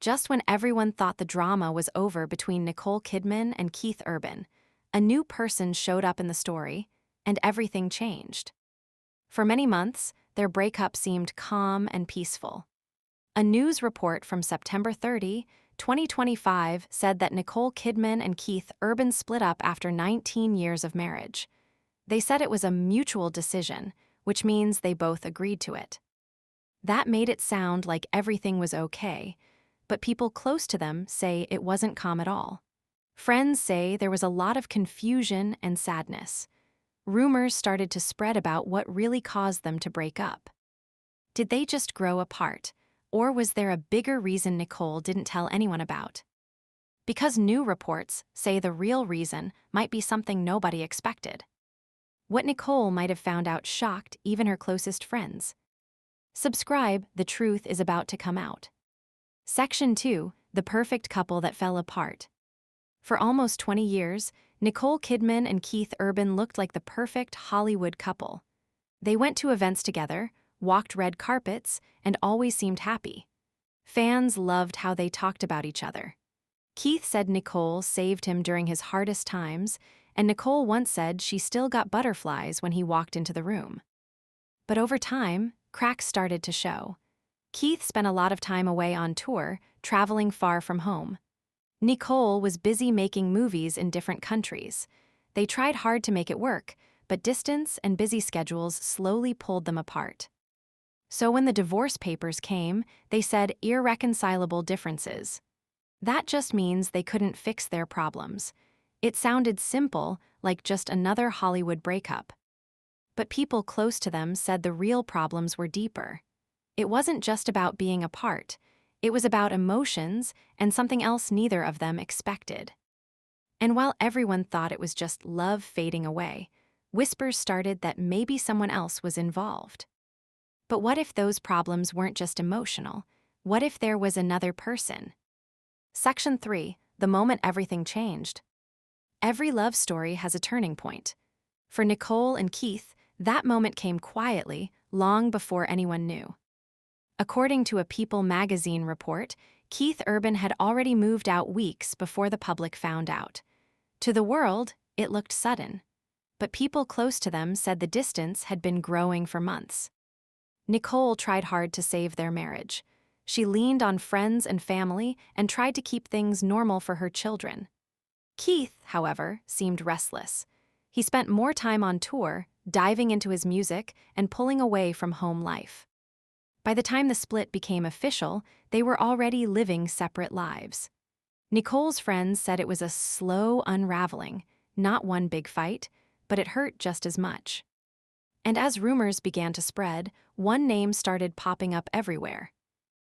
Just when everyone thought the drama was over between Nicole Kidman and Keith Urban, a new person showed up in the story, and everything changed. For many months, their breakup seemed calm and peaceful. A news report from September 30, 2025 said that Nicole Kidman and Keith Urban split up after 19 years of marriage. They said it was a mutual decision, which means they both agreed to it. That made it sound like everything was okay, but people close to them say it wasn't calm at all. Friends say there was a lot of confusion and sadness. Rumors started to spread about what really caused them to break up. Did they just grow apart, or was there a bigger reason Nicole didn't tell anyone about? Because new reports say the real reason might be something nobody expected. What Nicole might have found out shocked even her closest friends. Subscribe, the truth is about to come out. Section 2, the perfect couple that fell apart. For almost 20 years, Nicole Kidman and Keith Urban looked like the perfect Hollywood couple. They went to events together, walked red carpets, and always seemed happy. Fans loved how they talked about each other. Keith said Nicole saved him during his hardest times, and Nicole once said she still got butterflies when he walked into the room. But over time, cracks started to show. Keith spent a lot of time away on tour, traveling far from home. Nicole was busy making movies in different countries. They tried hard to make it work, but distance and busy schedules slowly pulled them apart. So when the divorce papers came, they said irreconcilable differences. That just means they couldn't fix their problems. It sounded simple, like just another Hollywood breakup. But people close to them said the real problems were deeper. It wasn't just about being apart. It was about emotions and something else neither of them expected. And while everyone thought it was just love fading away, whispers started that maybe someone else was involved. But what if those problems weren't just emotional? What if there was another person? Section 3, the moment everything changed. Every love story has a turning point. For Nicole and Keith, that moment came quietly, long before anyone knew. According to a People magazine report, Keith Urban had already moved out weeks before the public found out. To the world, it looked sudden. But people close to them said the distance had been growing for months. Nicole tried hard to save their marriage. She leaned on friends and family and tried to keep things normal for her children. Keith, however, seemed restless. He spent more time on tour, diving into his music and pulling away from home life. By the time the split became official, they were already living separate lives. Nicole's friends said it was a slow unraveling, not one big fight, but it hurt just as much. And as rumors began to spread, one name started popping up everywhere.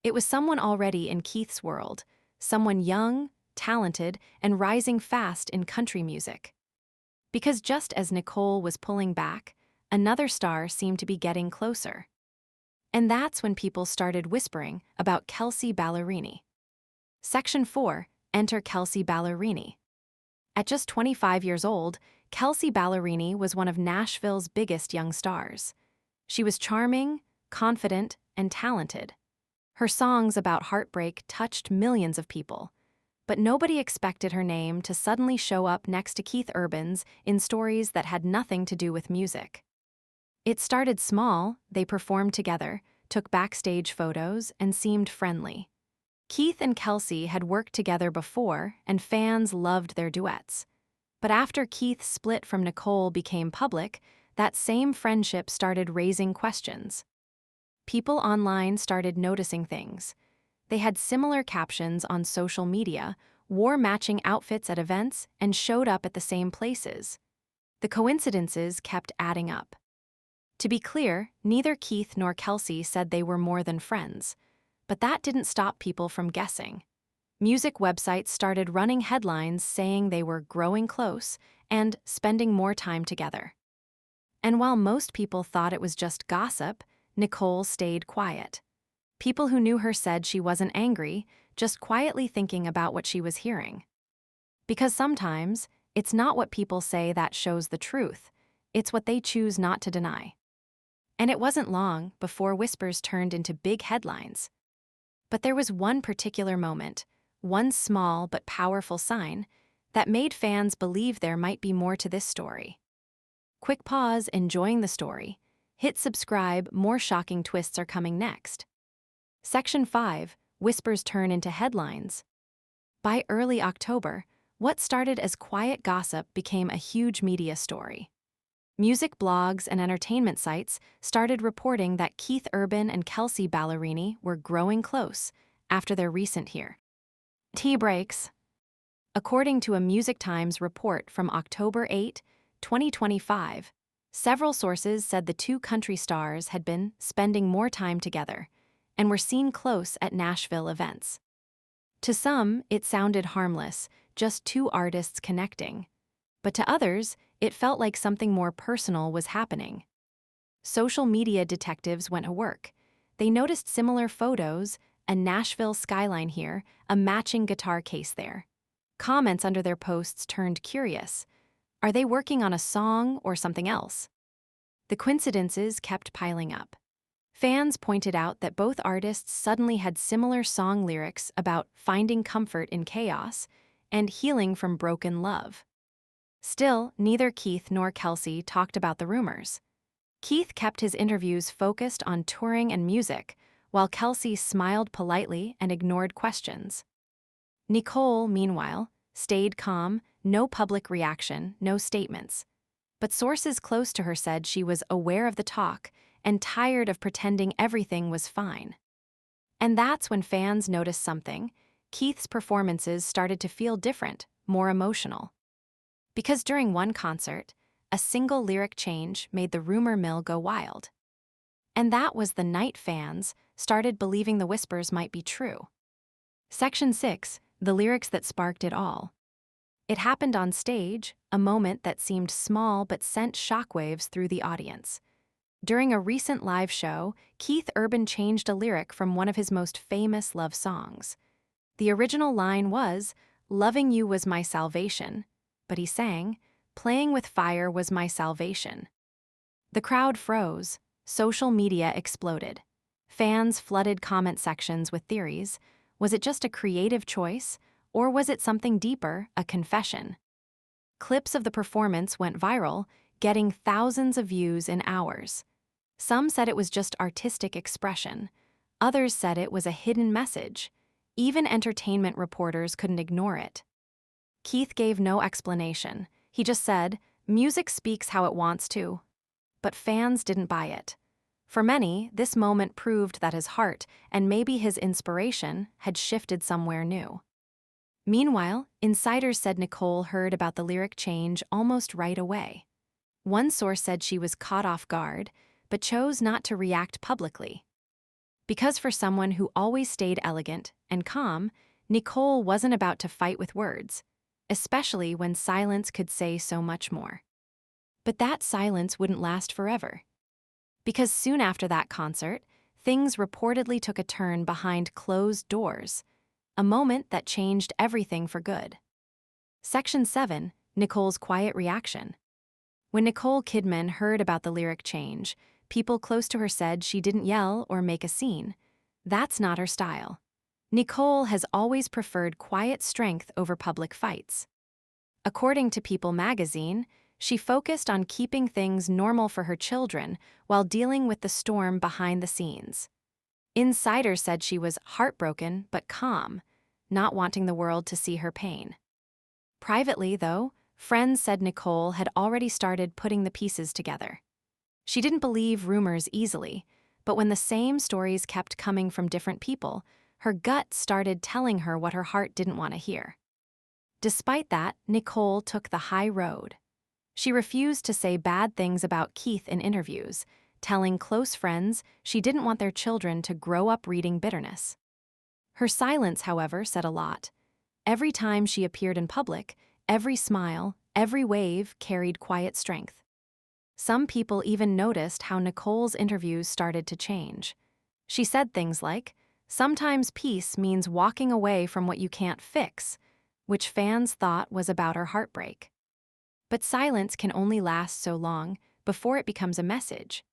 It was someone already in Keith's world, someone young, talented, and rising fast in country music. Because just as Nicole was pulling back, another star seemed to be getting closer. And that's when people started whispering about Kelsea Ballerini. Section 4, enter Kelsea Ballerini. At just 25 years old, Kelsea Ballerini was one of Nashville's biggest young stars. She was charming, confident, and talented. Her songs about heartbreak touched millions of people, but nobody expected her name to suddenly show up next to Keith Urban's in stories that had nothing to do with music. It started small, they performed together, took backstage photos, and seemed friendly. Keith and Kelsea had worked together before, and fans loved their duets. But after Keith's split from Nicole became public, that same friendship started raising questions. People online started noticing things. They had similar captions on social media, wore matching outfits at events, and showed up at the same places. The coincidences kept adding up. To be clear, neither Keith nor Kelsea said they were more than friends, but that didn't stop people from guessing. Music websites started running headlines saying they were growing close and spending more time together. And while most people thought it was just gossip, Nicole stayed quiet. People who knew her said she wasn't angry, just quietly thinking about what she was hearing. Because sometimes, it's not what people say that shows the truth, it's what they choose not to deny. And it wasn't long before whispers turned into big headlines. But there was one particular moment, one small but powerful sign, that made fans believe there might be more to this story. Quick pause, enjoying the story. Hit subscribe, more shocking twists are coming next. Section 5, Whispers turn into headlines. By early October, what started as quiet gossip became a huge media story. Music blogs and entertainment sites started reporting that Keith Urban and Kelsea Ballerini were growing close after their recent tea breaks. According to a Music Times report from October 8, 2025, several sources said the two country stars had been spending more time together and were seen close at Nashville events. To some, it sounded harmless, just two artists connecting. But to others, it felt like something more personal was happening. Social media detectives went to work. They noticed similar photos, a Nashville skyline here, a matching guitar case there. Comments under their posts turned curious. Are they working on a song or something else? The coincidences kept piling up. Fans pointed out that both artists suddenly had similar song lyrics about finding comfort in chaos and healing from broken love. Still, neither Keith nor Kelsea talked about the rumors. Keith kept his interviews focused on touring and music, while Kelsea smiled politely and ignored questions. Nicole, meanwhile, stayed calm, no public reaction, no statements. But sources close to her said she was aware of the talk and tired of pretending everything was fine. And that's when fans noticed something. Keith's performances started to feel different, more emotional. Because during one concert, a single lyric change made the rumor mill go wild. And that was the night fans started believing the whispers might be true. Section 6, the lyrics that sparked it all. It happened on stage, a moment that seemed small but sent shockwaves through the audience. During a recent live show, Keith Urban changed a lyric from one of his most famous love songs. The original line was, "Loving you was my salvation," but he sang, "Playing with fire was my salvation." The crowd froze. Social media exploded. Fans flooded comment sections with theories. Was it just a creative choice, or was it something deeper, a confession? Clips of the performance went viral, getting thousands of views in hours. Some said it was just artistic expression. Others said it was a hidden message. Even entertainment reporters couldn't ignore it. Keith gave no explanation. He just said, "Music speaks how it wants to." But fans didn't buy it. For many, this moment proved that his heart, and maybe his inspiration, had shifted somewhere new. Meanwhile, insiders said Nicole heard about the lyric change almost right away. One source said she was caught off guard, but chose not to react publicly. Because for someone who always stayed elegant and calm, Nicole wasn't about to fight with words, especially when silence could say so much more. But that silence wouldn't last forever. Because soon after that concert, things reportedly took a turn behind closed doors, a moment that changed everything for good. Section 7, Nicole's quiet reaction. When Nicole Kidman heard about the lyric change, people close to her said she didn't yell or make a scene. That's not her style. Nicole has always preferred quiet strength over public fights. According to People magazine, she focused on keeping things normal for her children while dealing with the storm behind the scenes. Insiders said she was heartbroken but calm, not wanting the world to see her pain. Privately, though, friends said Nicole had already started putting the pieces together. She didn't believe rumors easily, but when the same stories kept coming from different people, her gut started telling her what her heart didn't want to hear. Despite that, Nicole took the high road. She refused to say bad things about Keith in interviews, telling close friends she didn't want their children to grow up reading bitterness. Her silence, however, said a lot. Every time she appeared in public, every smile, every wave carried quiet strength. Some people even noticed how Nicole's interviews started to change. She said things like, "Sometimes peace means walking away from what you can't fix," which fans thought was about her heartbreak. But silence can only last so long before it becomes a message.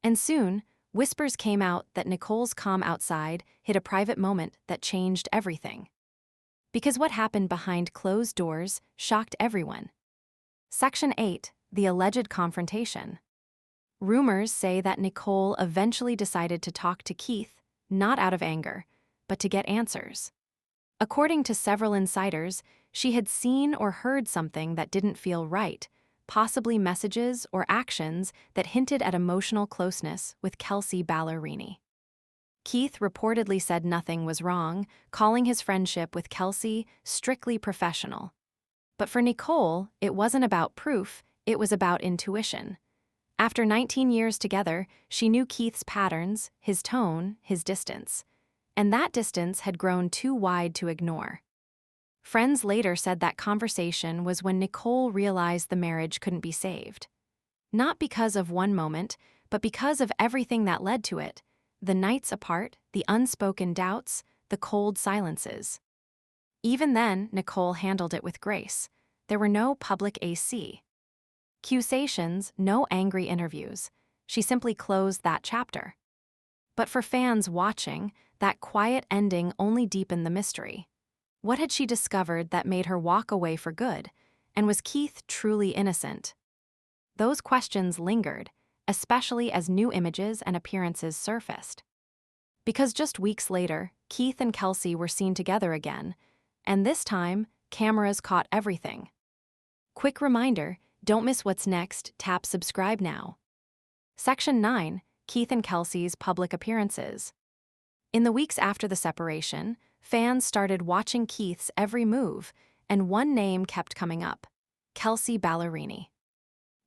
And soon, Whispers came out that Nicole's calm outside hid a private moment that changed everything. Because what happened behind closed doors shocked everyone. Section 8. The alleged confrontation. Rumors say that Nicole eventually decided to talk to Keith, not out of anger, but to get answers. According to several insiders, she had seen or heard something that didn't feel right, possibly messages or actions that hinted at emotional closeness with Kelsea Ballerini. Keith reportedly said nothing was wrong, calling his friendship with Kelsea strictly professional. But for Nicole, it wasn't about proof, it was about intuition. After 19 years together, she knew Keith's patterns, his tone, his distance. And that distance had grown too wide to ignore. Friends later said that conversation was when Nicole realized the marriage couldn't be saved. Not because of one moment, but because of everything that led to it: the nights apart, the unspoken doubts, the cold silences. Even then, Nicole handled it with grace. There were no public accusations, no angry interviews. She simply closed that chapter. But for fans watching, that quiet ending only deepened the mystery. What had she discovered that made her walk away for good? And was Keith truly innocent? Those questions lingered, especially as new images and appearances surfaced. Because just weeks later, Keith and Kelsea were seen together again, and this time, cameras caught everything. Quick reminder, don't miss what's next, tap subscribe now. Section 9. Keith and Kelsea's public appearances. In the weeks after the separation, fans started watching Keith's every move, and one name kept coming up: Kelsea Ballerini.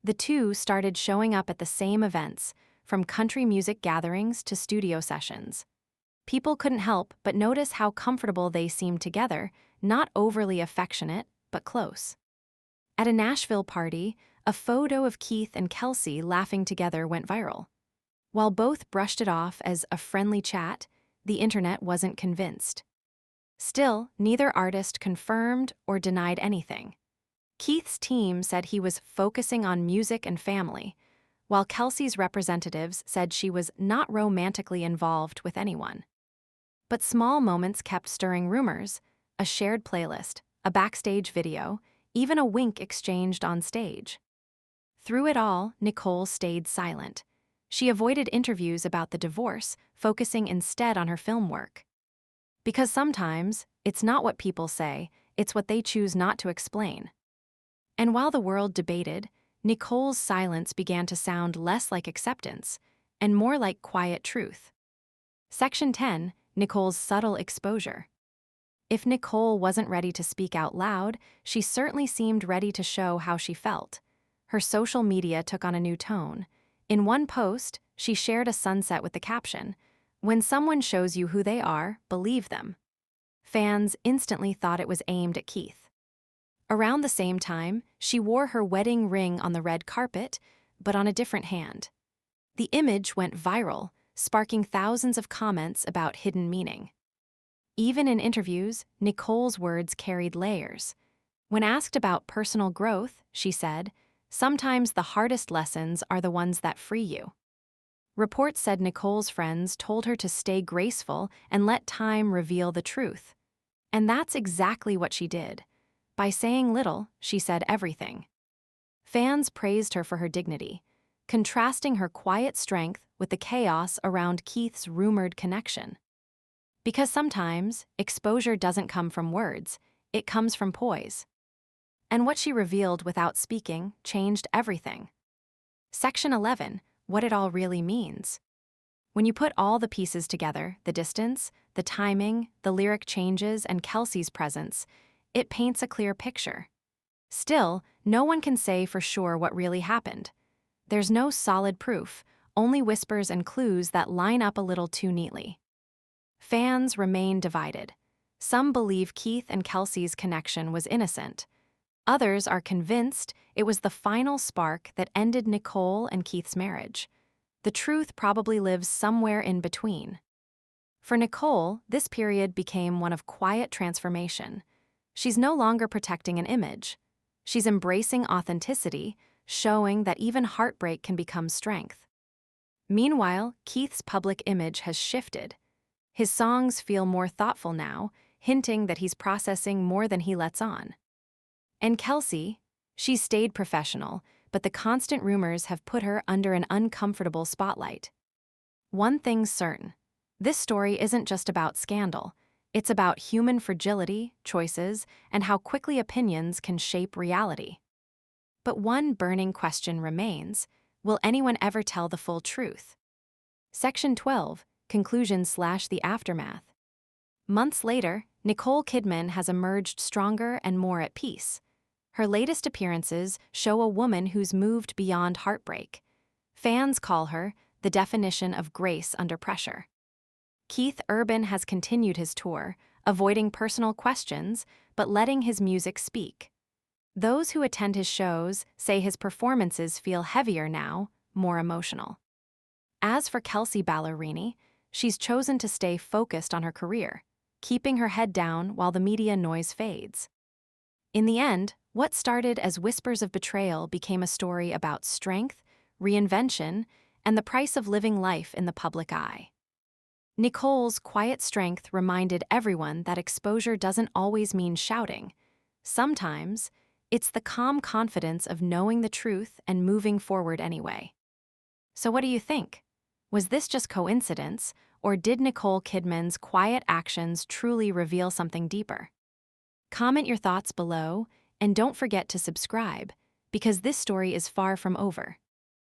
The two started showing up at the same events, from country music gatherings to studio sessions. People couldn't help but notice how comfortable they seemed together, not overly affectionate, but close. At a Nashville party, a photo of Keith and Kelsea laughing together went viral. While both brushed it off as a friendly chat, the internet wasn't convinced. Still, neither artist confirmed or denied anything. Keith's team said he was focusing on music and family, while Kelsea's representatives said she was not romantically involved with anyone. But small moments kept stirring rumors: a shared playlist, a backstage video, even a wink exchanged on stage. Through it all, Nicole stayed silent. She avoided interviews about the divorce, focusing instead on her film work. Because sometimes, it's not what people say, it's what they choose not to explain. And while the world debated, Nicole's silence began to sound less like acceptance and more like quiet truth. Section 10. Nicole's subtle exposure. If Nicole wasn't ready to speak out loud, she certainly seemed ready to show how she felt. Her social media took on a new tone. In one post, she shared a sunset with the caption, "When someone shows you who they are, believe them." Fans instantly thought it was aimed at Keith. Around the same time, she wore her wedding ring on the red carpet, but on a different hand. The image went viral, sparking thousands of comments about hidden meaning. Even in interviews, Nicole's words carried layers. When asked about personal growth, she said, "Sometimes the hardest lessons are the ones that free you." Reports said Nicole's friends told her to stay graceful and let time reveal the truth. And that's exactly what she did. By saying little, she said everything. Fans praised her for her dignity, contrasting her quiet strength with the chaos around Keith's rumored connection. Because sometimes, exposure doesn't come from words, it comes from poise. And what she revealed without speaking changed everything. Section 11. What it all really means. When you put all the pieces together, the distance, the timing, the lyric changes, and Kelsea's presence, it paints a clear picture. Still, no one can say for sure what really happened. There's no solid proof, only whispers and clues that line up a little too neatly. Fans remain divided. Some believe Keith and Kelsea's connection was innocent. Others are convinced it was the final spark that ended Nicole and Keith's marriage. The truth probably lives somewhere in between. For Nicole, this period became one of quiet transformation. She's no longer protecting an image. She's embracing authenticity, showing that even heartbreak can become strength. Meanwhile, Keith's public image has shifted. His songs feel more thoughtful now, hinting that he's processing more than he lets on. And Kelsea, she's stayed professional, but the constant rumors have put her under an uncomfortable spotlight. One thing's certain: this story isn't just about scandal. It's about human fragility, choices, and how quickly opinions can shape reality. But one burning question remains: will anyone ever tell the full truth? Section 12, Conclusion/the Aftermath. Months later, Nicole Kidman has emerged stronger and more at peace. Her latest appearances show a woman who's moved beyond heartbreak. Fans call her the definition of grace under pressure. Keith Urban has continued his tour, avoiding personal questions but letting his music speak. Those who attend his shows say his performances feel heavier now, more emotional. As for Kelsea Ballerini, she's chosen to stay focused on her career, keeping her head down while the media noise fades. In the end, what started as whispers of betrayal became a story about strength, reinvention, and the price of living life in the public eye. Nicole's quiet strength reminded everyone that exposure doesn't always mean shouting. Sometimes, it's the calm confidence of knowing the truth and moving forward anyway. So what do you think? Was this just coincidence, or did Nicole Kidman's quiet actions truly reveal something deeper? Comment your thoughts below, and don't forget to subscribe, because this story is far from over.